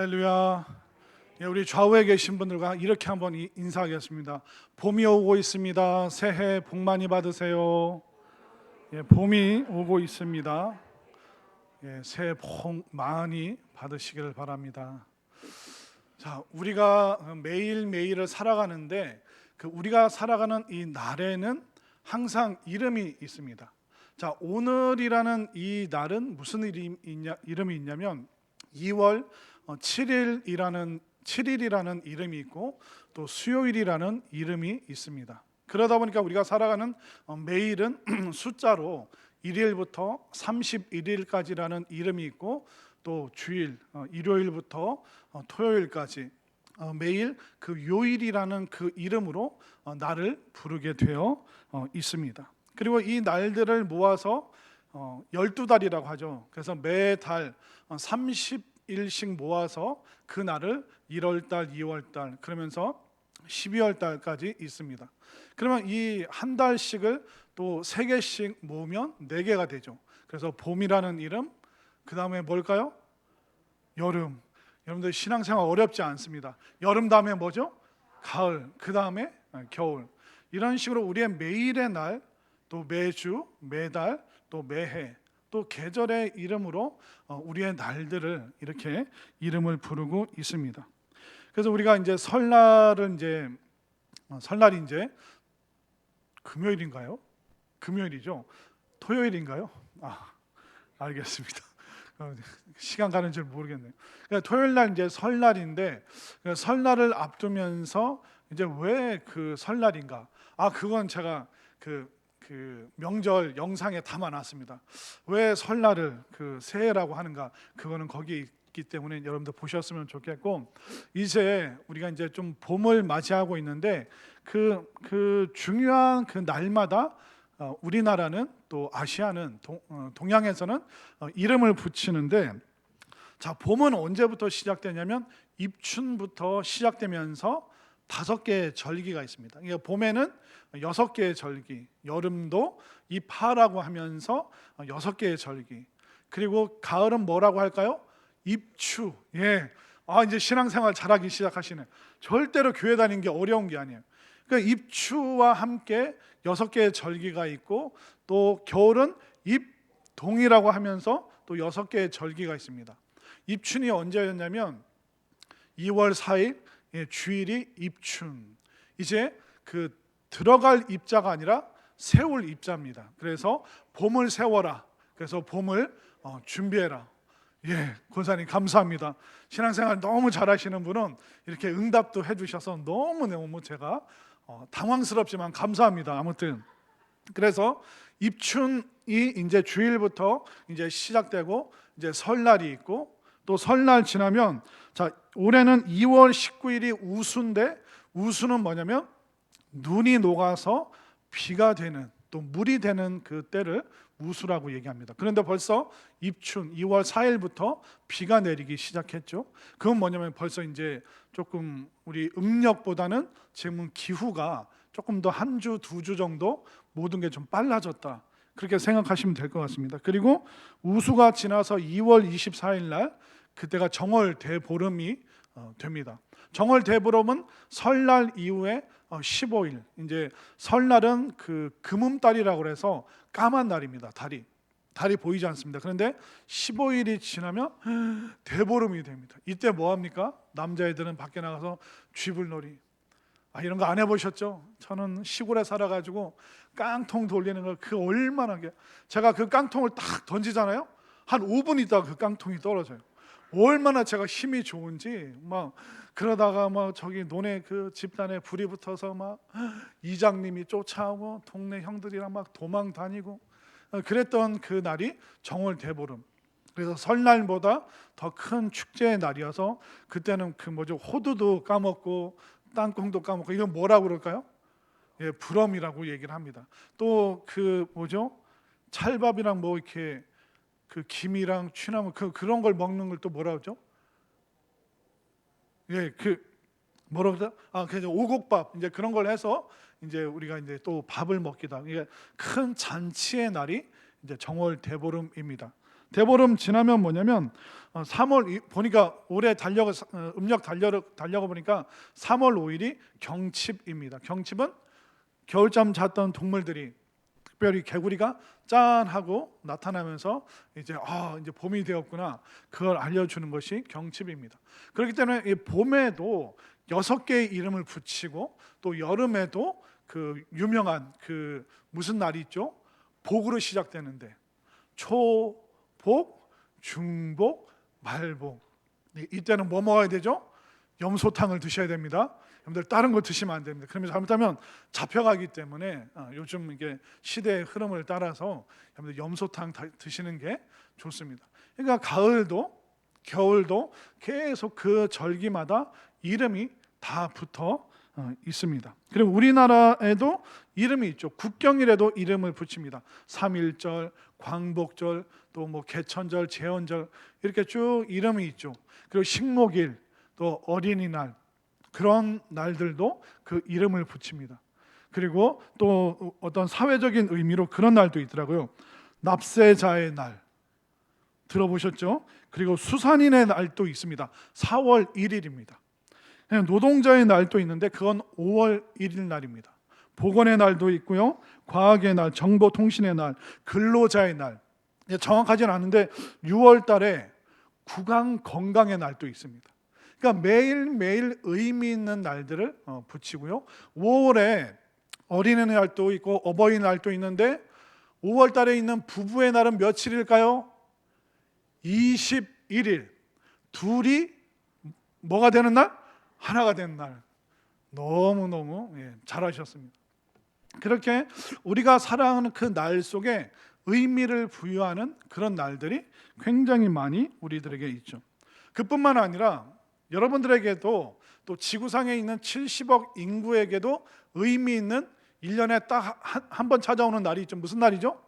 할렐루야. 예, 우리 좌우에 계신 분들과 이렇게 한번 인사하겠습니다. 봄이 오고 있습니다. 새해 복 많이 받으세요. 예, 봄이 오고 있습니다. 예, 새해 복 많이 받으시기를 바랍니다. 자, 우리가 매일매일을 살아가는데 우리가 살아가는 이 날에는 항상 이름이 있습니다. 자, 오늘이라는 이 날은 무슨 이름이 있냐면 2월 7일이라는 이름이 있고 또 수요일이라는 이름이 있습니다. 그러다 보니까 우리가 살아가는 매일은 숫자로 1일부터 31일까지라는 이름이 있고 또 주일 일요일부터 토요일까지 매일 그 요일이라는 그 이름으로 날을 부르게 되어 있습니다. 그리고 이 날들을 모아서 12달이라고 하죠. 그래서 매달 30일씩 모아서 그 날을 1월달, 2월달 그러면서 12월달까지 있습니다. 그러면 이 한 달씩을 또 3개씩 모으면 4개가 되죠. 그래서 봄이라는 이름, 그 다음에 뭘까요? 여름. 여러분들 신앙생활 어렵지 않습니다. 여름 다음에 뭐죠? 가을. 그 다음에 겨울. 이런 식으로 우리의 매일의 날, 또 매주, 매달, 또 매해, 또 계절의 이름으로 우리의 날들을 이렇게 이름을 부르고 있습니다. 그래서 우리가 이제 설날이 이제 금요일인가요? 금요일이죠. 토요일인가요? 알겠습니다. 시간 가는 줄 모르겠네요. 그러니까 토요일 날 이제 설날인데 설날을 앞두면서 이제 왜 그 설날인가? 그건 제가 그 명절 영상에 담아놨습니다. 왜 설날을 새해라고 하는가? 그거는 거기에 있기 때문에 여러분들 보셨으면 좋겠고, 이제 우리가 이제 좀 봄을 맞이하고 있는데 그 중요한 그 날마다 우리나라는 또 아시아는 동양에서는 이름을 붙이는데, 자, 봄은 언제부터 시작되냐면 입춘부터 시작되면서 5개의 절기가 있습니다. 그러니까 봄에는 6개의 절기, 여름도 입하라고 하면서 6개의 절기, 그리고 가을은 뭐라고 할까요? 입추. 예, 이제 신앙생활 잘하기 시작하시네. 절대로 교회 다니는 게 어려운 게 아니에요. 그러니까 입추와 함께 6개의 절기가 있고, 또 겨울은 입동이라고 하면서 또 6개의 절기가 있습니다. 입춘이 언제였냐면 2월 4일 주일이 입춘. 이제 들어갈 입자가 아니라 세울 입자입니다. 그래서 봄을 세워라. 그래서 봄을 준비해라. 예, 권사님 감사합니다. 신앙생활 너무 잘하시는 분은 이렇게 응답도 해주셔서 너무 제가 당황스럽지만 감사합니다. 아무튼 그래서 입춘이 이제 주일부터 이제 시작되고, 이제 설날이 있고, 또 설날 지나면, 자, 올해는 2월 19일이 우수인데, 우수는 뭐냐면 눈이 녹아서 비가 되는, 또 물이 되는 그 때를 우수라고 얘기합니다. 그런데 벌써 입춘 2월 4일부터 비가 내리기 시작했죠. 그건 뭐냐면 벌써 이제 조금 우리 음력보다는 지금은 기후가 조금 더 한 주, 2주 정도 모든 게 좀 빨라졌다, 그렇게 생각하시면 될 것 같습니다. 그리고 우수가 지나서 2월 24일 날, 그때가 정월 대보름이 됩니다. 정월 대보름은 설날 이후에 15일, 이제 설날은 금음달이라고 해서 까만 날입니다. 달이 보이지 않습니다. 그런데 15일이 지나면 대보름이 됩니다. 이때 뭐 합니까? 남자애들은 밖에 나가서 쥐불놀이, 이런 거 안 해보셨죠? 저는 시골에 살아가지고 깡통 돌리는 걸 얼마나, 제가 그 깡통을 딱 던지잖아요. 한 5분 있다가 그 깡통이 떨어져요. 얼마나 제가 힘이 좋은지. 그러다가 저기 논에 그 집단에 불이 붙어서 이장님이 쫓아오고 동네 형들이랑 도망 다니고 그랬던 그 날이 정월 대보름. 그래서 설날보다 더 큰 축제의 날이어서 그때는 호두도 까먹고 땅콩도 까먹고, 이건 뭐라고 그럴까요? 예, 불엄이라고 얘기를 합니다. 또 찰밥이랑 이렇게 김이랑 취나물 그런 걸 먹는 걸 또 뭐라 그러죠? 예, 뭐라 그러죠? 그래서 오곡밥, 이제 그런 걸 해서 이제 우리가 이제 또 밥을 먹기도 하고, 이게 큰 잔치의 날이 이제 정월 대보름입니다. 대보름 지나면 뭐냐면 3월 보니까 올해 음력 달려가 보니까 3월 5일이 경칩입니다. 경칩은 겨울잠 잤던 동물들이, 특별히 개구리가 짠 하고 나타나면서 이제 봄이 되었구나, 그걸 알려주는 것이 경칩입니다. 그렇기 때문에 이 봄에도 6개의 이름을 붙이고, 또 여름에도 그 유명한 그 무슨 날이 있죠? 복으로 시작되는데 초, 복, 중복, 말복. 이때는 뭐 먹어야 되죠? 염소탕을 드셔야 됩니다. 여러분들 다른 거 드시면 안 됩니다. 그러면 잘못하면 잡혀가기 때문에 요즘 이게 시대의 흐름을 따라서 여러분들 염소탕 드시는 게 좋습니다. 그러니까 가을도 겨울도 계속 그 절기마다 이름이 다 붙어 있습니다. 그리고 우리나라에도 이름이 있죠. 국경일에도 이름을 붙입니다. 3.1절, 광복절, 또 뭐 개천절, 제헌절, 이렇게 쭉 이름이 있죠. 그리고 식목일, 또 어린이날, 그런 날들도 그 이름을 붙입니다. 그리고 또 어떤 사회적인 의미로 그런 날도 있더라고요. 납세자의 날 들어보셨죠? 그리고 수산인의 날도 있습니다. 4월 1일입니다. 노동자의 날도 있는데 그건 5월 1일 날입니다. 보건의 날도 있고요, 과학의 날, 정보통신의 날, 근로자의 날. 정확하지는 않은데 6월 달에 국왕 건강의 날도 있습니다. 그러니까 매일매일 의미 있는 날들을 붙이고요. 5월에 어린이의 날도 있고 어버이날도 있는데 5월 달에 있는 부부의 날은 며칠일까요? 21일. 둘이 뭐가 되는 날? 하나가 되는 날. 너무너무 잘하셨습니다. 그렇게 우리가 사랑하는 그 날 속에 의미를 부여하는 그런 날들이 굉장히 많이 우리들에게 있죠. 그뿐만 아니라 여러분들에게도, 또 지구상에 있는 70억 인구에게도 의미 있는 1년에 딱 한 번 찾아오는 날이 있죠. 무슨 날이죠?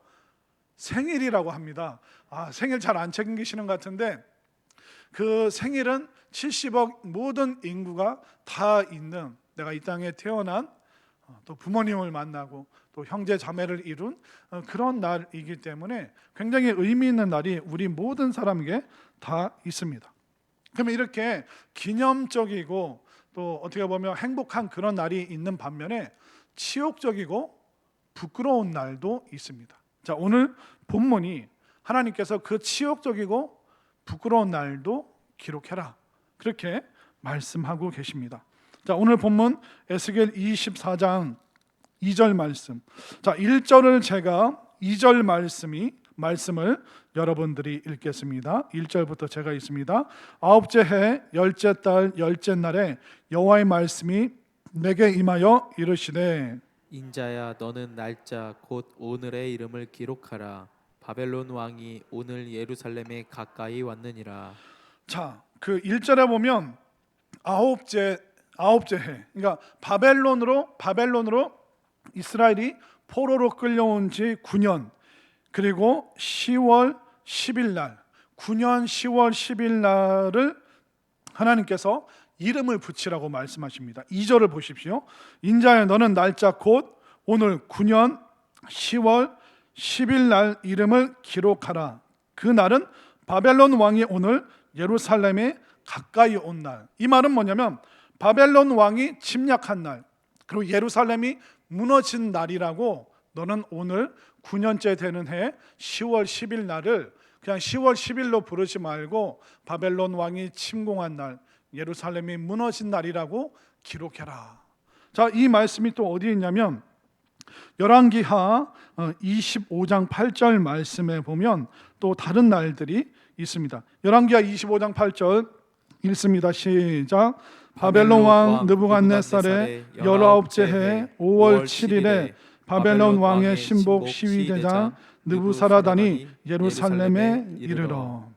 생일이라고 합니다. 생일 잘 안 챙기시는 것 같은데, 그 생일은 70억 모든 인구가 다 있는, 내가 이 땅에 태어난, 또 부모님을 만나고 또 형제 자매를 이룬 그런 날이기 때문에 굉장히 의미 있는 날이 우리 모든 사람에게 다 있습니다. 그러면 이렇게 기념적이고 또 어떻게 보면 행복한 그런 날이 있는 반면에 치욕적이고 부끄러운 날도 있습니다. 자, 오늘 본문이 하나님께서 그 치욕적이고 부끄러운 날도 기록해라, 그렇게 말씀하고 계십니다. 자, 오늘 본문 에스겔 24장 2절 말씀. 자, 1절을 제가 2절 말씀을 여러분들이 읽겠습니다. 1절부터 제가 읽습니다. 9째 해 10째 달 10째 날에 여호와의 말씀이 내게 임하여 이르시되, 인자야, 너는 날짜 곧 오늘의 이름을 기록하라. 바벨론 왕이 오늘 예루살렘에 가까이 왔느니라. 자, 그 1절에 보면 아홉째 해, 그러니까 바벨론으로 이스라엘이 포로로 끌려온 지 9년, 그리고 10월 10일 날, 9년 10월 10일 날을 하나님께서 이름을 붙이라고 말씀하십니다. 2절을 보십시오. 인자야, 너는 날짜 곧 오늘 9년 10월 10일 날 이름을 기록하라. 그 날은 바벨론 왕이 오늘 예루살렘에 가까이 온 날. 이 말은 뭐냐면 바벨론 왕이 침략한 날, 그리고 예루살렘이 무너진 날이라고, 너는 오늘 9년째 되는 해 10월 10일 날을 그냥 10월 10일로 부르지 말고 바벨론 왕이 침공한 날, 예루살렘이 무너진 날이라고 기록해라. 자, 이 말씀이 또 어디에 있냐면 열왕기하 25장 8절 말씀에 보면 또 다른 날들이 있습니다. 열왕기하 25장 8절 읽습니다. 시작. 바벨론 왕 느부갓네살의 19째 해 5월 7일에 바벨론 왕의 신복 시위대장 느부사라단이 예루살렘에 이르러.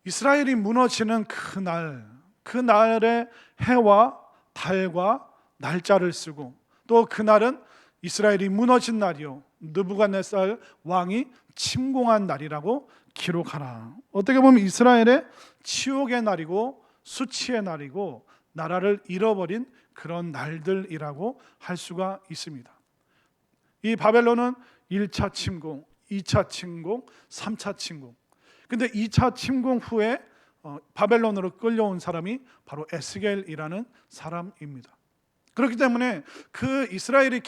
이스라엘이 무너지는 그 날에 해와 달과 날짜를 쓰고, 또 그날은 이스라엘이 무너진 날이요, 느부갓네살 왕이 침공한 날이라고 기록하라. 어떻게 보면 이스라엘의 치욕의 날이고 수치의 날이고 나라를 잃어버린 그런 날들이라고 할 수가 있습니다. 이 바벨론은 1차 침공, 2차 침공, 3차 침공. 근데 2차 침공 후에 바벨론으로 끌려온 사람이 바로 에스겔이라는 사람입니다. 그렇기 때문에 그 이스라엘이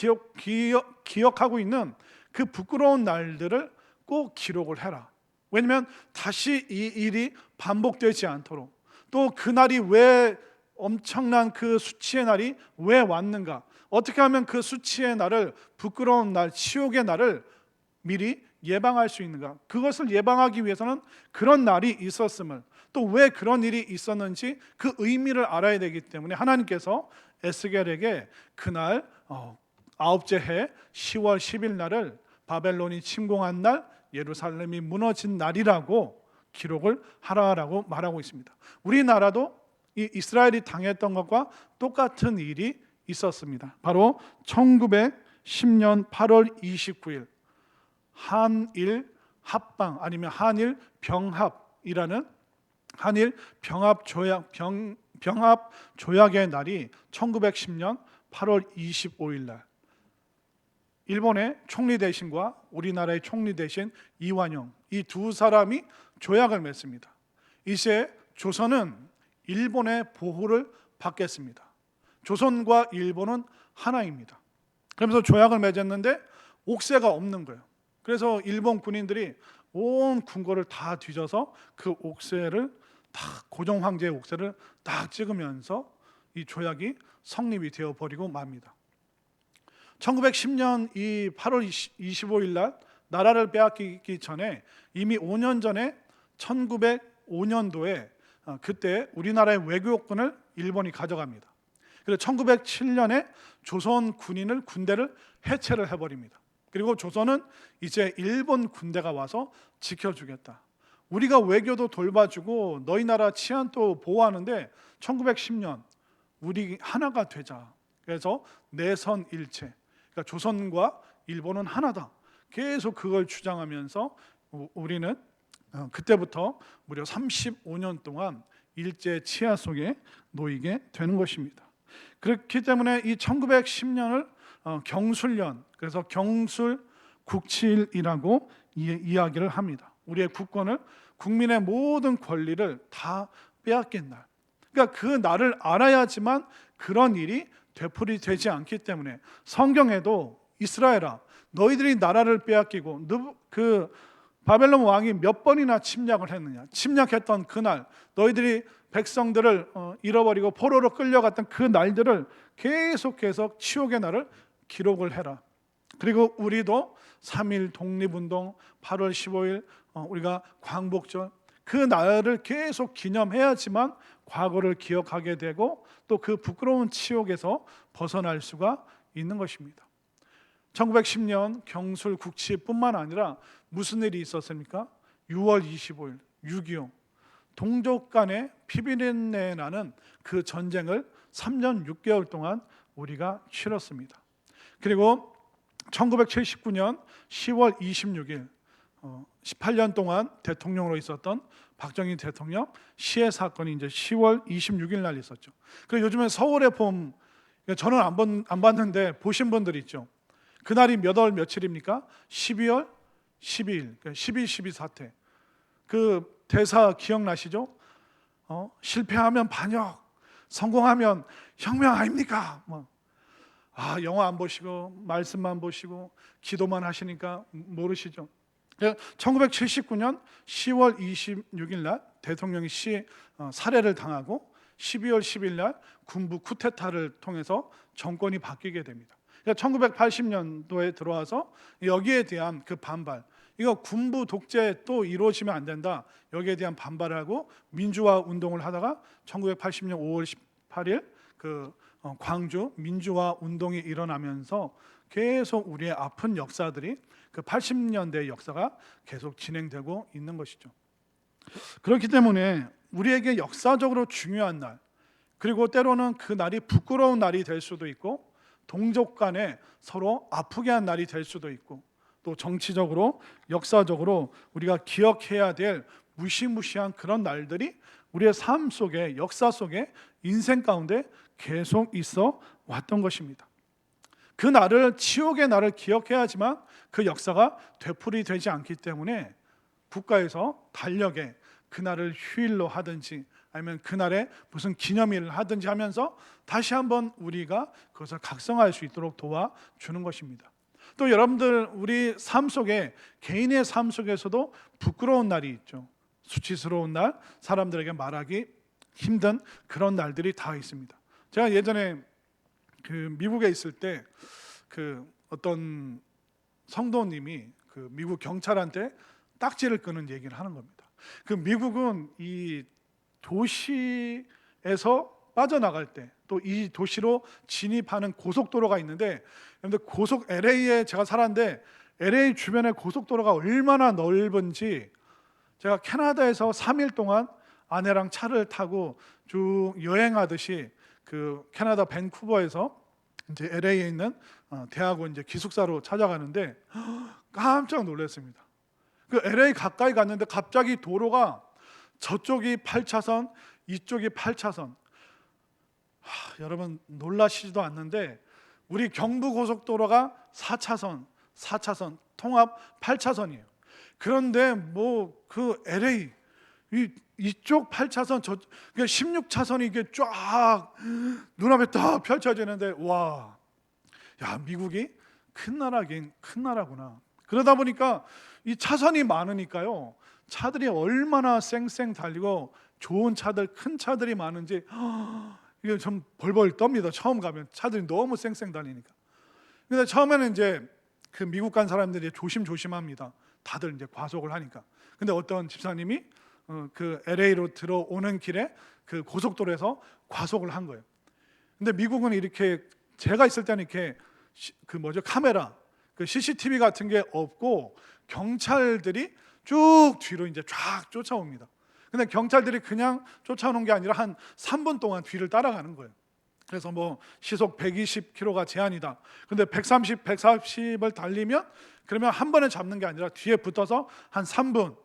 기억하고 있는 그 부끄러운 날들을 꼭 기록을 해라. 왜냐하면 다시 이 일이 반복되지 않도록, 또 그날이 왜 엄청난 그 수치의 날이 왜 왔는가, 어떻게 하면 그 수치의 날을, 부끄러운 날, 치욕의 날을 미리 예방할 수 있는가, 그것을 예방하기 위해서는 그런 날이 있었음을, 또 왜 그런 일이 있었는지 그 의미를 알아야 되기 때문에 하나님께서 에스겔에게 그날 아홉째 해 10월 10일 날을 바벨론이 침공한 날, 예루살렘이 무너진 날이라고 기록을 하라라고 말하고 있습니다. 우리나라도 이 이스라엘이 당했던 것과 똑같은 일이 있었습니다. 바로 1910년 8월 29일 한일 합방, 아니면 한일 병합이라는 한일 병합 조약의 날이 1910년 8월 25일 날, 일본의 총리 대신과 우리나라의 총리 대신 이완용, 이 두 사람이 조약을 맺습니다. 이제 조선은 일본의 보호를 받겠습니다. 조선과 일본은 하나입니다. 그러면서 조약을 맺었는데 옥새가 없는 거예요. 그래서 일본 군인들이 온 궁궐을 다 뒤져서 그 옥새를 다, 고종 황제의 옥새를 딱 찍으면서 이 조약이 성립이 되어 버리고 맙니다. 1910년 이 8월 25일 날 나라를 빼앗기기 전에 이미 5년 전에 1905년도에 그때 우리나라의 외교권을 일본이 가져갑니다. 그래서 1907년에 조선 군대를 해체를 해버립니다. 그리고 조선은 이제 일본 군대가 와서 지켜주겠다, 우리가 외교도 돌봐주고 너희 나라 치안도 보호하는데 1910년 우리 하나가 되자. 그래서 내선일체, 그러니까 조선과 일본은 하나다, 계속 그걸 주장하면서 우리는 그때부터 무려 35년 동안 일제 치하 속에 놓이게 되는 것입니다. 그렇기 때문에 이 1910년을 경술년, 그래서 경술국치일이라고 이야기를 합니다. 우리의 국권을, 국민의 모든 권리를 다 빼앗긴 날. 그러니까 그 날을 알아야지만 그런 일이 되풀이되지 않기 때문에 성경에도 이스라엘아, 너희들이 나라를 빼앗기고 그 바벨론 왕이 몇 번이나 침략을 했느냐, 침략했던 그날, 너희들이 백성들을 잃어버리고 포로로 끌려갔던 그 날들을 계속해서 치욕의 날을 기록을 해라. 그리고 우리도 3.1 독립운동, 8월 15일 우리가 광복절, 그 날을 계속 기념해야지만 과거를 기억하게 되고 또 그 부끄러운 치욕에서 벗어날 수가 있는 것입니다. 1910년 경술국치뿐만 아니라 무슨 일이 있었습니까? 6월 25일 6.25 동족 간의 피비린내 나는 그 전쟁을 3년 6개월 동안 우리가 치렀습니다. 그리고 1979년 10월 26일 18년 동안 대통령으로 있었던 박정희 대통령 시해 사건이 이제 10월 26일 날 있었죠. 그리고 요즘에 서울의 봄, 저는 안 봤는데 보신 분들 있죠. 그날이 몇 월 며칠입니까? 12월 12일, 12.12 사태. 그 대사 기억나시죠? 실패하면 반역, 성공하면 혁명 아닙니까? 영화 안 보시고 말씀만 보시고 기도만 하시니까 모르시죠? 1979년 10월 26일 날 대통령이 살해를 당하고 12월 10일 날 군부 쿠데타를 통해서 정권이 바뀌게 됩니다. 1980년도에 들어와서 여기에 대한 그 반발, 이거 군부 독재 또 이루어지면 안 된다, 여기에 대한 반발을 하고 민주화 운동을 하다가 1980년 5월 18일 그 광주 민주화 운동이 일어나면서 계속 우리의 아픈 역사들이, 그 80년대 역사가 계속 진행되고 있는 것이죠. 그렇기 때문에 우리에게 역사적으로 중요한 날, 그리고 때로는 그 날이 부끄러운 날이 될 수도 있고 동족 간에 서로 아프게 한 날이 될 수도 있고, 또 정치적으로 역사적으로 우리가 기억해야 될 무시무시한 그런 날들이 우리의 삶 속에, 역사 속에, 인생 가운데 계속 있어 왔던 것입니다. 그 날을, 치욕의 날을 기억해야지만 그 역사가 되풀이되지 않기 때문에 국가에서 달력에 그날을 휴일로 하든지 아니면 그날에 무슨 기념일을 하든지 하면서 다시 한번 우리가 그것을 각성할 수 있도록 도와주는 것입니다. 또 여러분들, 우리 삶 속에, 개인의 삶 속에서도 부끄러운 날이 있죠. 수치스러운 날, 사람들에게 말하기 힘든 그런 날들이 다 있습니다. 제가 예전에 그 미국에 있을 때 그 어떤 성도님이 그 미국 경찰한테 딱지를 끄는 얘기를 하는 겁니다. 그 미국은 이 도시에서 빠져나갈 때 또 이 도시로 진입하는 고속도로가 있는데, 여러분들 LA에 제가 살았는데 LA 주변의 고속도로가 얼마나 넓은지, 제가 캐나다에서 3일 동안 아내랑 차를 타고 쭉 여행하듯이 그 캐나다 밴쿠버에서 이제 LA에 있는 대학원 이제 기숙사로 찾아가는데 깜짝 놀랐습니다. 그 LA 가까이 갔는데 갑자기 도로가 저쪽이 8차선, 이쪽이 8차선. 여러분 놀라시지도 않는데 우리 경부고속도로가 4차선 통합 8차선이에요. 그런데 뭐 그 LA 이쪽 8차선, 저 16차선이 이게 쫙 눈앞에 딱 펼쳐지는데, 와, 야, 미국이 큰 나라긴 큰 나라구나. 그러다 보니까 이 차선이 많으니까요, 차들이 얼마나 쌩쌩 달리고 좋은 차들, 큰 차들이 많은지 이게 좀 벌벌 떱니다. 처음 가면 차들이 너무 쌩쌩 달리니까. 근데 처음에는 이제 그 미국 간 사람들이 조심합니다. 다들 이제 과속을 하니까. 근데 어떤 집사님이 그 LA로 들어오는 길에 그 고속도로에서 과속을 한 거예요. 근데 미국은 이렇게, 제가 있을 때는 이렇게 카메라, 그 CCTV 같은 게 없고 경찰들이 쭉 뒤로 이제 쫙 쫓아옵니다. 근데 경찰들이 그냥 쫓아오는 게 아니라 한 3분 동안 뒤를 따라가는 거예요. 그래서 뭐 시속 120km가 제한이다. 근데 130, 140을 달리면, 그러면 한 번에 잡는 게 아니라 뒤에 붙어서 한 3분,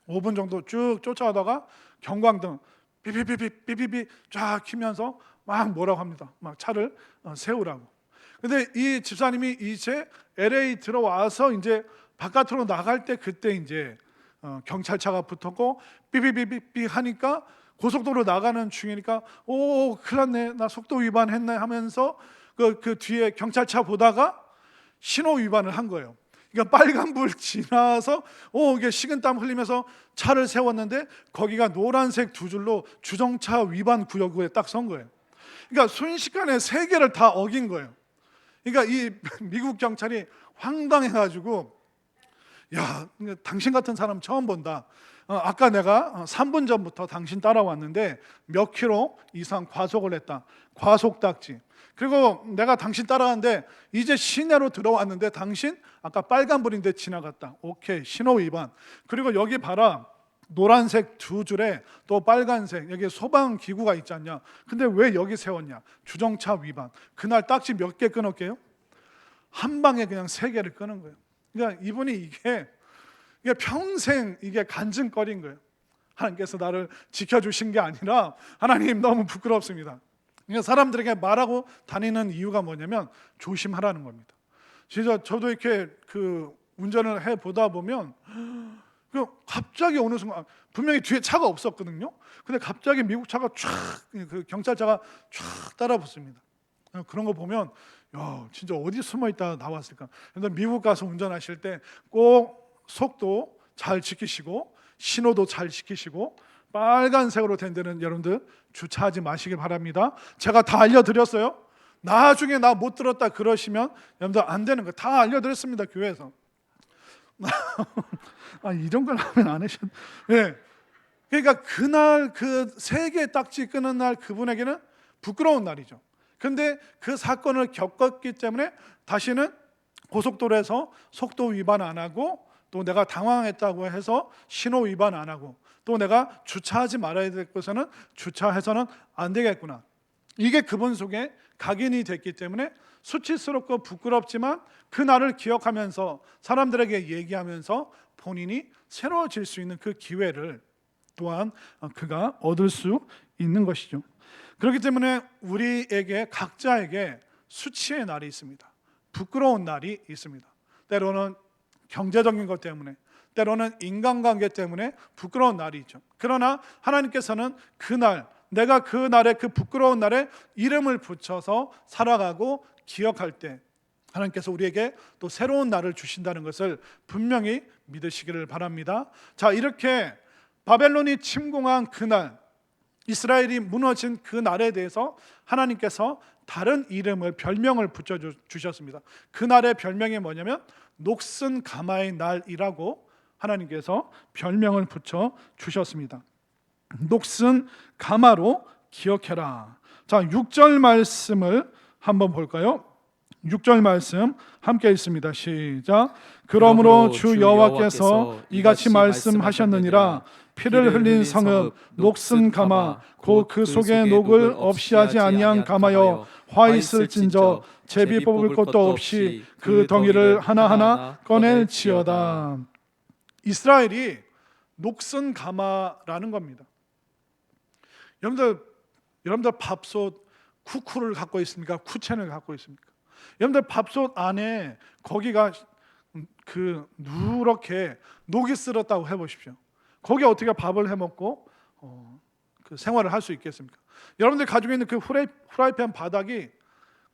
5분 정도 쭉 쫓아오다가 경광등 삐삐삐삐 쫙 키면서 막 뭐라고 합니다. 막 차를 세우라고. 근데 이 집사님이 이제 LA 들어와서 이제 바깥으로 나갈 때, 그때 이제 경찰차가 붙었고 삐삐삐삐 하니까, 고속도로 나가는 중이니까 오, 큰일 났네, 나 속도 위반했네 하면서 그 뒤에 경찰차 보다가 신호 위반을 한 거예요. 그러니까 빨간불 지나서 이게 식은땀 흘리면서 차를 세웠는데 거기가 노란색 두 줄로 주정차 위반 구역에 딱 선 거예요. 그러니까 순식간에 3개를 다 어긴 거예요. 그러니까 이 미국 경찰이 황당해가지고, 야, 당신 같은 사람 처음 본다. 아까 내가 3분 전부터 당신 따라왔는데 몇 킬로 이상 과속을 했다. 과속 딱지. 그리고 내가 당신 따라왔는데 이제 시내로 들어왔는데 당신 아까 빨간불인데 지나갔다. 오케이, 신호 위반. 그리고 여기 봐라, 노란색 두 줄에 또 빨간색, 여기 소방 기구가 있지 않냐. 근데 왜 여기 세웠냐. 주정차 위반. 그날 딱지 몇 개 끊었게요? 한 방에 그냥 3개를 끄는 거예요. 그러니까 이분이 이게 평생 이게 간증거리인 거예요. 하나님께서 나를 지켜주신 게 아니라, 하나님 너무 부끄럽습니다. 그러니까 사람들에게 말하고 다니는 이유가 뭐냐면 조심하라는 겁니다. 진짜 저도 이렇게 그 운전을 해 보다 보면 갑자기 어느 순간, 분명히 뒤에 차가 없었거든요. 근데 갑자기 미국 차가 그 경찰차가 쫙 따라붙습니다. 그런 거 보면, 야, 진짜 어디 숨어 있다 나왔을까. 그런데 미국 가서 운전하실 때 꼭 속도 잘 지키시고 신호도 잘 지키시고 빨간색으로 된 데는 여러분들 주차하지 마시기 바랍니다. 제가 다 알려드렸어요. 나중에 나 못 들었다 그러시면 여러분들 안 되는 거 다 알려드렸습니다, 교회에서. 이런 걸 하면 안 하셨. 네. 그러니까 그날 그 3개 딱지 끄는 날, 그분에게는 부끄러운 날이죠. 그런데 그 사건을 겪었기 때문에 다시는 고속도로에서 속도 위반 안 하고, 또 내가 당황했다고 해서 신호 위반 안 하고, 또 내가 주차하지 말아야 될 곳에는 주차해서는 안 되겠구나. 이게 그분 속에 각인이 됐기 때문에 수치스럽고 부끄럽지만 그 날을 기억하면서 사람들에게 얘기하면서 본인이 새로워질 수 있는 그 기회를 또한 그가 얻을 수 있는 것이죠. 그렇기 때문에 우리에게, 각자에게 수치의 날이 있습니다. 부끄러운 날이 있습니다. 때로는 경제적인 것 때문에, 때로는 인간관계 때문에 부끄러운 날이 있죠. 그러나 하나님께서는 그날, 내가 그 날에, 그 부끄러운 날에 이름을 붙여서 살아가고 기억할 때 하나님께서 우리에게 또 새로운 날을 주신다는 것을 분명히 믿으시기를 바랍니다. 자, 이렇게 바벨론이 침공한 그날, 이스라엘이 무너진 그 날에 대해서 하나님께서 다른 이름을, 별명을 붙여주셨습니다. 그날의 별명이 뭐냐면 녹슨 가마의 날이라고 하나님께서 별명을 붙여주셨습니다. 녹슨 가마로 기억해라. 자, 6절 말씀을 한번 볼까요? 6절 말씀 함께 읽습니다. 시작. 그러므로 주 여호와께서 이같이 말씀하셨느니라. 피를 흘린 성읍 녹슨 가마 곧 그 속에 녹을 없이 하지 아니한 가마여 화 있을진저 제비 뽑을 것도 없이 그 덩이를 하나하나 꺼낼지어다. 이스라엘이 녹슨 가마라는 겁니다. 여러분들 밥솥 쿠쿠를 갖고 있습니까? 쿠첸을 갖고 있습니까? 여러분들 밥솥 안에 거기가 그 누렇게 녹이 슬었다고 해보십시오. 거기 어떻게 밥을 해먹고 그 생활을 할 수 있겠습니까? 여러분들 가지고 있는 그 프라이팬 바닥이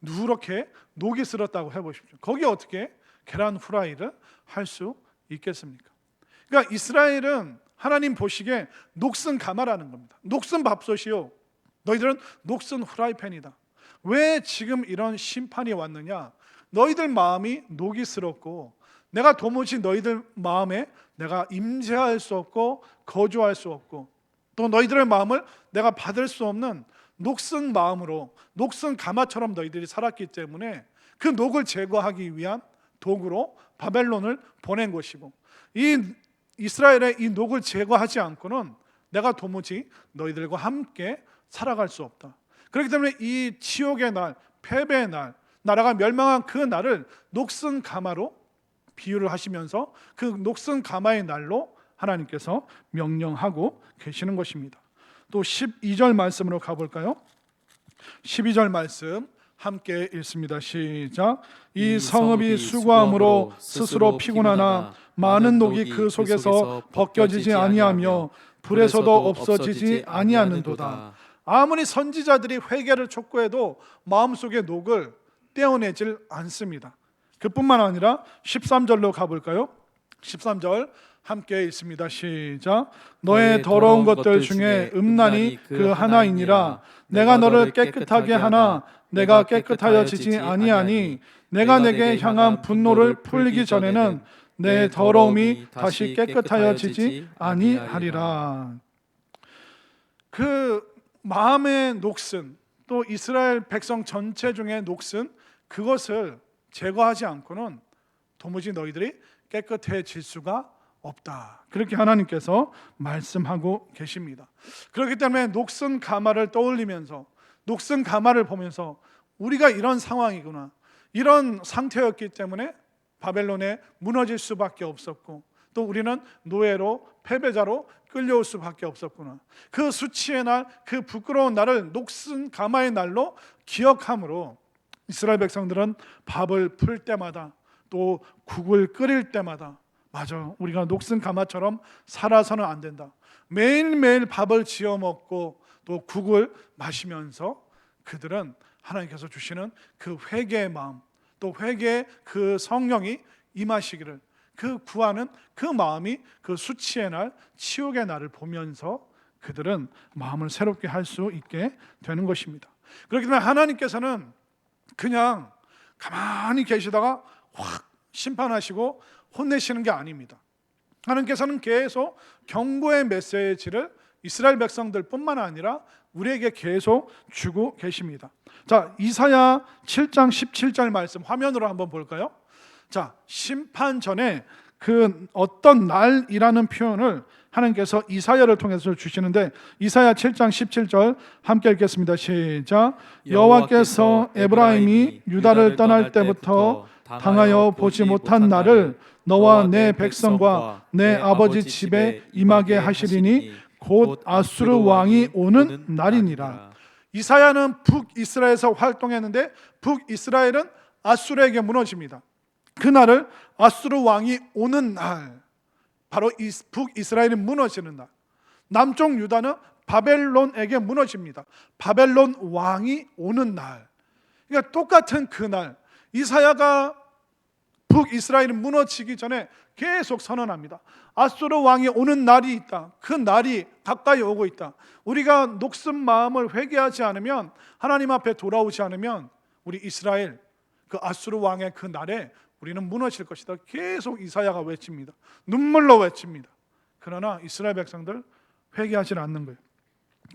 누렇게 녹이 슬었다고 해보십시오. 거기 어떻게 계란 후라이를 할 수 있겠습니까? 그러니까 이스라엘은 하나님 보시기에 녹슨 가마라는 겁니다. 녹슨 밥솥이요, 너희들은 녹슨 후라이팬이다. 왜 지금 이런 심판이 왔느냐? 너희들 마음이 녹이 슬었고 내가 도무지 너희들 마음에 내가 임재할 수 없고 거주할 수 없고 또 너희들의 마음을 내가 받을 수 없는 녹슨 마음으로, 녹슨 가마처럼 너희들이 살았기 때문에 그 녹을 제거하기 위한 도구로 바벨론을 보낸 것이고, 이 이스라엘의 이 녹을 제거하지 않고는 내가 도무지 너희들과 함께 살아갈 수 없다. 그렇기 때문에 이 지옥의 날, 패배의 날, 나라가 멸망한 그 날을 녹슨 가마로 비유를 하시면서 그 녹슨 가마의 날로 하나님께서 명령하고 계시는 것입니다. 또 12절 말씀으로 가볼까요? 12절 말씀 함께 읽습니다. 시작. 이 성읍이 수고함으로 스스로 피곤하나 많은 녹이 그 속에서 벗겨지지 아니하며 불에서도 없어지지 아니하는도다. 아무리 선지자들이 회개를 촉구해도 마음속의 녹을 떼어내질 않습니다. 그뿐만 아니라 13절로 가볼까요? 13절 함께 읽습니다. 시작. 너의 더러운 것들 중에 음란이 그 하나이니라. 내가 너를 깨끗하게 하나 내가 깨끗하여지지 아니하니 내가 내게 향한 분노를 풀리기 전에는 내 더러움이 다시 깨끗하여지지 아니하리라. 그 마음의 녹슨, 또 이스라엘 백성 전체 중에 녹슨, 그것을 제거하지 않고는 도무지 너희들이 깨끗해질 수가 없다. 그렇게 하나님께서 말씀하고 계십니다. 그렇기 때문에 녹슨 가마를 떠올리면서, 녹슨 가마를 보면서 우리가 이런 상황이구나, 이런 상태였기 때문에 바벨론에 무너질 수밖에 없었고 또 우리는 노예로, 패배자로 끌려올 수밖에 없었구나. 그 수치의 날, 그 부끄러운 날을 녹슨 가마의 날로 기억함으로 이스라엘 백성들은 밥을 풀 때마다 또 국을 끓일 때마다, 맞아, 우리가 녹슨 가마처럼 살아서는 안 된다. 매일매일 밥을 지어 먹고 또 국을 마시면서 그들은 하나님께서 주시는 그 회개의 마음, 또 회개의 그 성령이 임하시기를, 그 구하는 그 마음이 그 수치의 날, 치욕의 날을 보면서 그들은 마음을 새롭게 할 수 있게 되는 것입니다. 그렇기 때문에 하나님께서는 그냥 가만히 계시다가 확 심판하시고 혼내시는 게 아닙니다. 하나님께서는 계속 경고의 메시지를 이스라엘 백성들뿐만 아니라 우리에게 계속 주고 계십니다. 자, 이사야 7장 17절 말씀 화면으로 한번 볼까요? 자, 심판 전에 그 어떤 날이라는 표현을 하나님께서 이사야를 통해서 주시는데, 이사야 7장 17절 함께 읽겠습니다. 시작. 여호와께서 에브라임이 유다를 떠날 때부터 당하여 보지 못한 날을 너와 내 백성과 내 아버지 집에 임하게 하시리니 곧 아수르 왕이 오는 날이니라. 이사야는 북이스라엘에서 활동했는데 북이스라엘은 아수르에게 무너집니다. 그날을 아수르 왕이 오는 날, 바로 북이스라엘이 무너지는 날, 남쪽 유다는 바벨론에게 무너집니다. 바벨론 왕이 오는 날. 그러니까 똑같은 그날, 이사야가 북이스라엘이 무너지기 전에 계속 선언합니다. 아수르 왕이 오는 날이 있다. 그 날이 가까이 오고 있다. 우리가 녹슨 마음을 회개하지 않으면, 하나님 앞에 돌아오지 않으면 우리 이스라엘, 그 아수르 왕의 그 날에 우리는 무너질 것이다. 계속 이사야가 외칩니다. 눈물로 외칩니다. 그러나 이스라엘 백성들 회개하지 않는 거예요.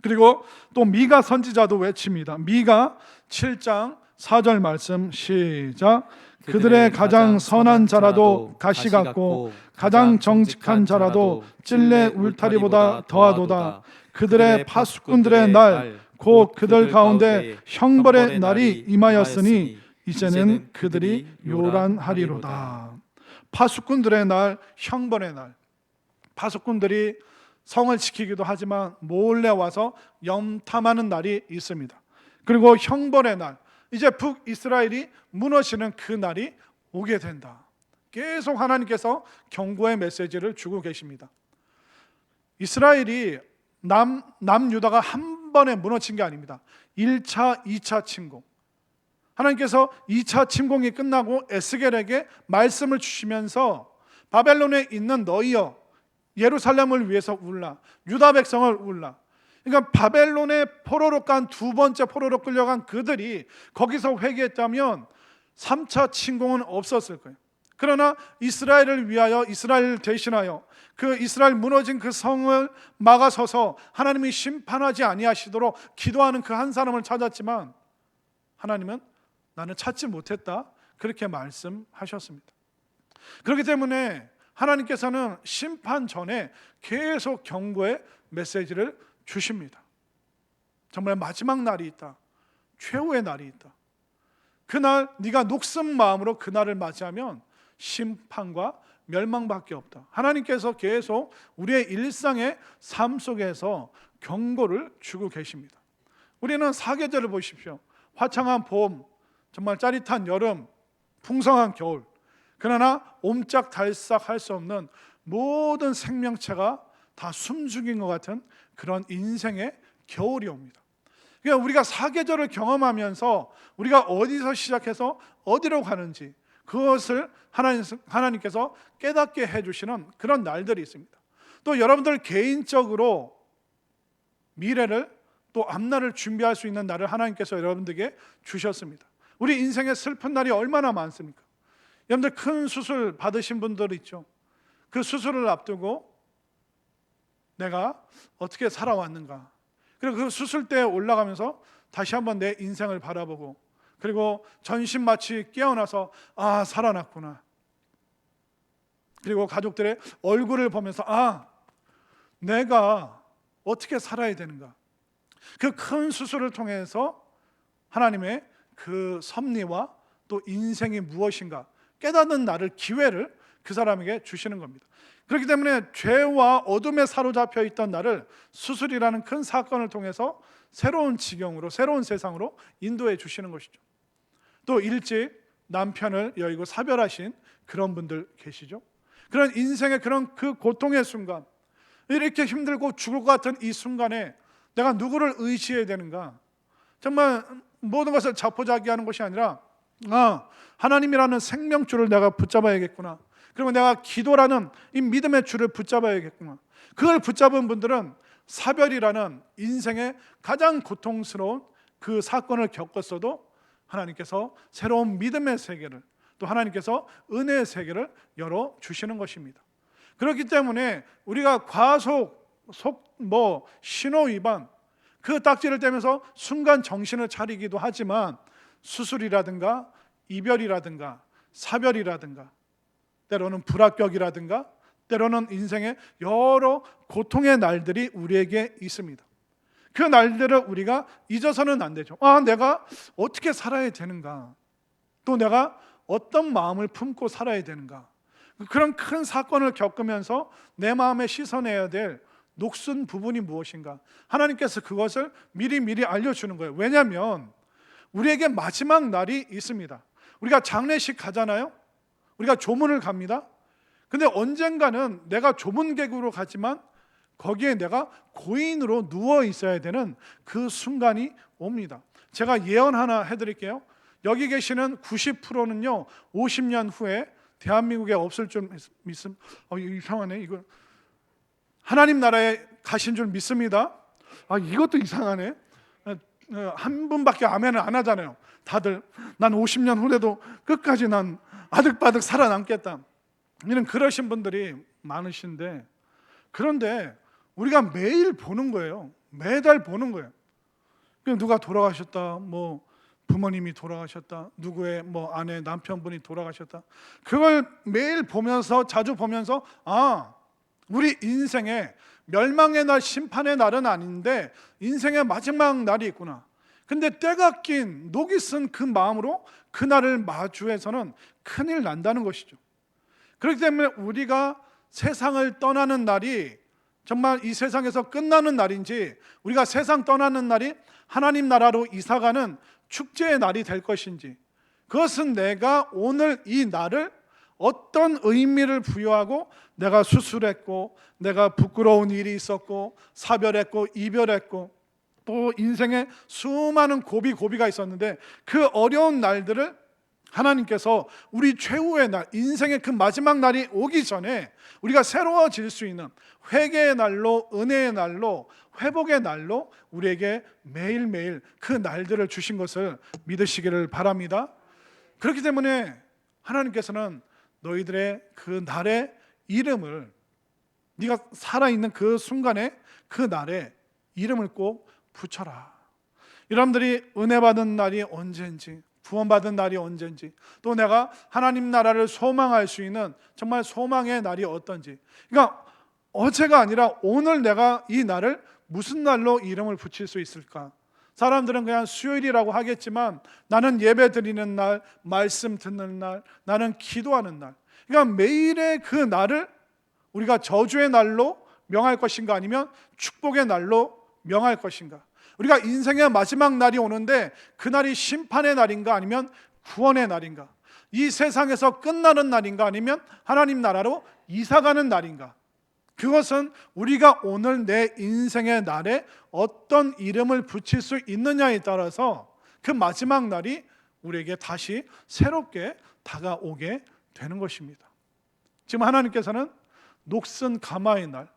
그리고 또 미가 선지자도 외칩니다. 미가 7장 4절 말씀 시작. 그들의 가장 선한 자라도 가시 같고 가장 정직한 자라도 찔레 울타리보다 더하도다. 그들의 파수꾼들의 날 곧 그들 가운데 형벌의 날이 임하였으니 이제는 그들이 요란하리로다. 파수꾼들의 날, 형벌의 날. 파수꾼들이 성을 지키기도 하지만 몰래 와서 염탐하는 날이 있습니다. 그리고 형벌의 날, 이제 북이스라엘이 무너지는 그 날이 오게 된다. 계속 하나님께서 경고의 메시지를 주고 계십니다. 이스라엘이 남유다가 한 번에 무너진 게 아닙니다. 1차, 2차 침공. 하나님께서 2차 침공이 끝나고 에스겔에게 말씀을 주시면서 바벨론에 있는 너희여 예루살렘을 위해서 울라, 유다 백성을 울라. 그러니까 바벨론의 포로로 간 두 번째 포로로 끌려간 그들이 거기서 회개했다면 3차 침공은 없었을 거예요. 그러나 이스라엘을 위하여, 이스라엘을 대신하여 그 이스라엘 무너진 그 성을 막아서서 하나님이 심판하지 아니하시도록 기도하는 그 한 사람을 찾았지만 하나님은 나는 찾지 못했다, 그렇게 말씀하셨습니다. 그렇기 때문에 하나님께서는 심판 전에 계속 경고의 메시지를 주십니다. 정말 마지막 날이 있다, 최후의 날이 있다. 그날 네가 녹슨 마음으로 그날을 맞이하면 심판과 멸망밖에 없다. 하나님께서 계속 우리의 일상의 삶 속에서 경고를 주고 계십니다. 우리는 사계절을 보십시오. 화창한 봄, 정말 짜릿한 여름, 풍성한 겨울. 그러나 옴짝달싹할 수 없는 모든 생명체가 다 숨죽인 것 같은 그런 인생의 겨울이 옵니다. 그러니까 우리가 사계절을 경험하면서 우리가 어디서 시작해서 어디로 가는지 그것을 하나님께서 깨닫게 해주시는 그런 날들이 있습니다. 또 여러분들 개인적으로 미래를 또 앞날을 준비할 수 있는 날을 하나님께서 여러분들에게 주셨습니다. 우리 인생의 슬픈 날이 얼마나 많습니까? 여러분들 큰 수술 받으신 분들 있죠. 그 수술을 앞두고 내가 어떻게 살아왔는가, 그리고 그 수술대에 올라가면서 다시 한번 내 인생을 바라보고, 그리고 전신 마취 깨어나서 아, 살아났구나. 그리고 가족들의 얼굴을 보면서 아, 내가 어떻게 살아야 되는가. 그 큰 수술을 통해서 하나님의 그 섭리와 또 인생이 무엇인가 깨닫는 날을, 기회를 그 사람에게 주시는 겁니다. 그렇기 때문에 죄와 어둠에 사로잡혀 있던 나를 수술이라는 큰 사건을 통해서 새로운 지경으로, 새로운 세상으로 인도해 주시는 것이죠. 또 일찍 남편을 여의고 사별하신 그런 분들 계시죠. 그런 인생의 그런 그 고통의 순간, 이렇게 힘들고 죽을 것 같은 이 순간에 내가 누구를 의지해야 되는가. 정말 모든 것을 자포자기하는 것이 아니라 하나님이라는 생명줄을 내가 붙잡아야겠구나. 그리고 내가 기도라는 이 믿음의 줄을 붙잡아야겠구나. 그걸 붙잡은 분들은 사별이라는 인생의 가장 고통스러운 그 사건을 겪었어도 하나님께서 새로운 믿음의 세계를, 또 하나님께서 은혜의 세계를 열어주시는 것입니다. 그렇기 때문에 우리가 과속, 신호 위반, 그 딱지를 떼면서 순간 정신을 차리기도 하지만 수술이라든가 이별이라든가 사별이라든가 때로는 불합격이라든가 때로는 인생의 여러 고통의 날들이 우리에게 있습니다. 그 날들을 우리가 잊어서는 안 되죠. 내가 어떻게 살아야 되는가, 또 내가 어떤 마음을 품고 살아야 되는가. 그런 큰 사건을 겪으면서 내 마음에 씻어내야 될 녹슨 부분이 무엇인가, 하나님께서 그것을 미리 알려주는 거예요. 왜냐하면 우리에게 마지막 날이 있습니다. 우리가 장례식 가잖아요. 우리가 조문을 갑니다. 근데 언젠가는 내가 조문객으로 가지만 거기에 내가 고인으로 누워 있어야 되는 그 순간이 옵니다. 제가 예언 하나 해드릴게요. 여기 계시는 90%는요 50년 후에 대한민국에 없을 줄 믿습니다. 이상하네. 이거 하나님 나라에 가신 줄 믿습니다. 이것도 이상하네. 한 분밖에 아멘을 안 하잖아요. 다들 난 50년 후에도 끝까지 난 아득바득 살아남겠다, 이런 그러신 분들이 많으신데, 그런데 우리가 매일 보는 거예요. 매달 보는 거예요. 누가 돌아가셨다, 뭐 부모님이 돌아가셨다, 누구의 뭐 아내 남편분이 돌아가셨다, 그걸 매일 보면서, 자주 보면서 우리 인생에 멸망의 날, 심판의 날은 아닌데 인생의 마지막 날이 있구나. 근데 때가 낀 녹이 쓴 그 마음으로 그날을 마주해서는 큰일 난다는 것이죠. 그렇기 때문에 우리가 세상을 떠나는 날이 정말 이 세상에서 끝나는 날인지, 우리가 세상 떠나는 날이 하나님 나라로 이사가는 축제의 날이 될 것인지, 그것은 내가 오늘 이 날을 어떤 의미를 부여하고, 내가 수술했고, 내가 부끄러운 일이 있었고, 사별했고, 이별했고, 또 인생에 수많은 고비가 있었는데 그 어려운 날들을 하나님께서 우리 최후의 날, 인생의 그 마지막 날이 오기 전에 우리가 새로워질 수 있는 회개의 날로, 은혜의 날로, 회복의 날로 우리에게 매일매일 그 날들을 주신 것을 믿으시기를 바랍니다. 그렇기 때문에 하나님께서는 너희들의 그 날의 이름을, 네가 살아있는 그 순간에 그 날에 이름을 꼭 붙여라. 여러분들이 은혜 받은 날이 언제인지, 구원받은 날이 언제인지, 또 내가 하나님 나라를 소망할 수 있는 정말 소망의 날이 어떤지, 그러니까 어제가 아니라 오늘 내가 이 날을 무슨 날로 이름을 붙일 수 있을까? 사람들은 그냥 수요일이라고 하겠지만 나는 예배 드리는 날, 말씀 듣는 날, 나는 기도하는 날, 그러니까 매일의 그 날을 우리가 저주의 날로 명할 것인가, 아니면 축복의 날로 명할 것인가? 우리가 인생의 마지막 날이 오는데 그날이 심판의 날인가, 아니면 구원의 날인가? 이 세상에서 끝나는 날인가, 아니면 하나님 나라로 이사가는 날인가? 그것은 우리가 오늘 내 인생의 날에 어떤 이름을 붙일 수 있느냐에 따라서 그 마지막 날이 우리에게 다시 새롭게 다가오게 되는 것입니다. 지금 하나님께서는 녹슨 가마의 날,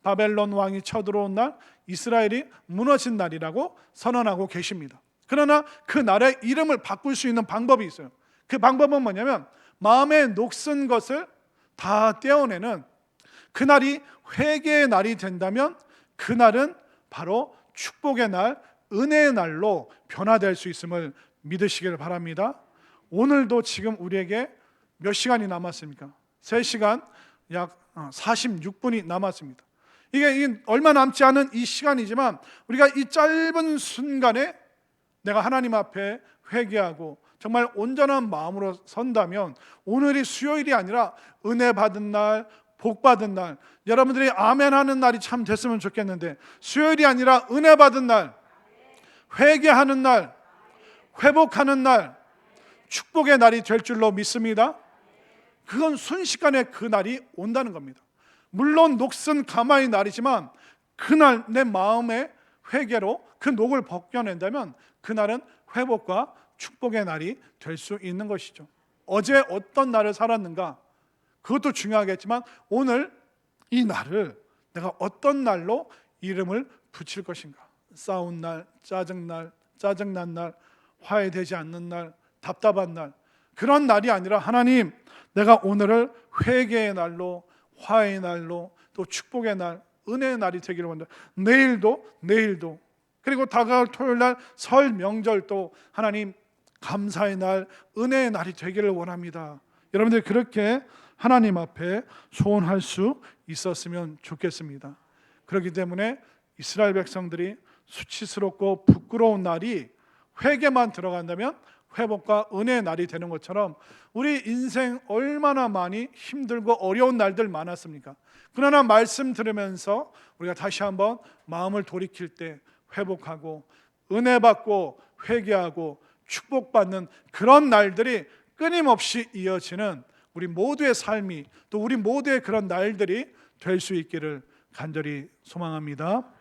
바벨론 왕이 쳐들어온 날, 이스라엘이 무너진 날이라고 선언하고 계십니다. 그러나 그 날의 이름을 바꿀 수 있는 방법이 있어요. 그 방법은 뭐냐면, 마음에 녹슨 것을 다 떼어내는 그날이 회개의 날이 된다면 그날은 바로 축복의 날, 은혜의 날로 변화될 수 있음을 믿으시길 바랍니다. 오늘도 지금 우리에게 몇 시간이 남았습니까? 3시간 약 46분이 남았습니다. 이게 얼마 남지 않은 이 시간이지만 우리가 이 짧은 순간에 내가 하나님 앞에 회개하고 정말 온전한 마음으로 선다면 오늘이 수요일이 아니라 은혜 받은 날, 복 받은 날, 여러분들이 아멘 하는 날이 참 됐으면 좋겠는데, 수요일이 아니라 은혜 받은 날, 회개하는 날, 회복하는 날, 축복의 날이 될 줄로 믿습니다. 그건 순식간에 그 날이 온다는 겁니다. 물론 녹슨 가마의 날이지만 그날 내 마음의 회개로 그 녹을 벗겨낸다면 그날은 회복과 축복의 날이 될 수 있는 것이죠. 어제 어떤 날을 살았는가, 그것도 중요하겠지만 오늘 이 날을 내가 어떤 날로 이름을 붙일 것인가. 싸운 날, 짜증난 날, 화해되지 않는 날, 답답한 날, 그런 날이 아니라 하나님, 내가 오늘을 회개의 날로, 화해의 날로, 또 축복의 날, 은혜의 날이 되기를 원한다. 내일도 그리고 다가올 토요일 날 설 명절도 하나님 감사의 날, 은혜의 날이 되기를 원합니다. 여러분들 그렇게 하나님 앞에 소원할 수 있었으면 좋겠습니다. 그렇기 때문에 이스라엘 백성들이 수치스럽고 부끄러운 날이 회개만 들어간다면 회복과 은혜의 날이 되는 것처럼 우리 인생 얼마나 많이 힘들고 어려운 날들 많았습니까? 그러나 말씀 들으면서 우리가 다시 한번 마음을 돌이킬 때 회복하고 은혜 받고 회개하고 축복받는 그런 날들이 끊임없이 이어지는 우리 모두의 삶이 또 우리 모두의 그런 날들이 될 수 있기를 간절히 소망합니다.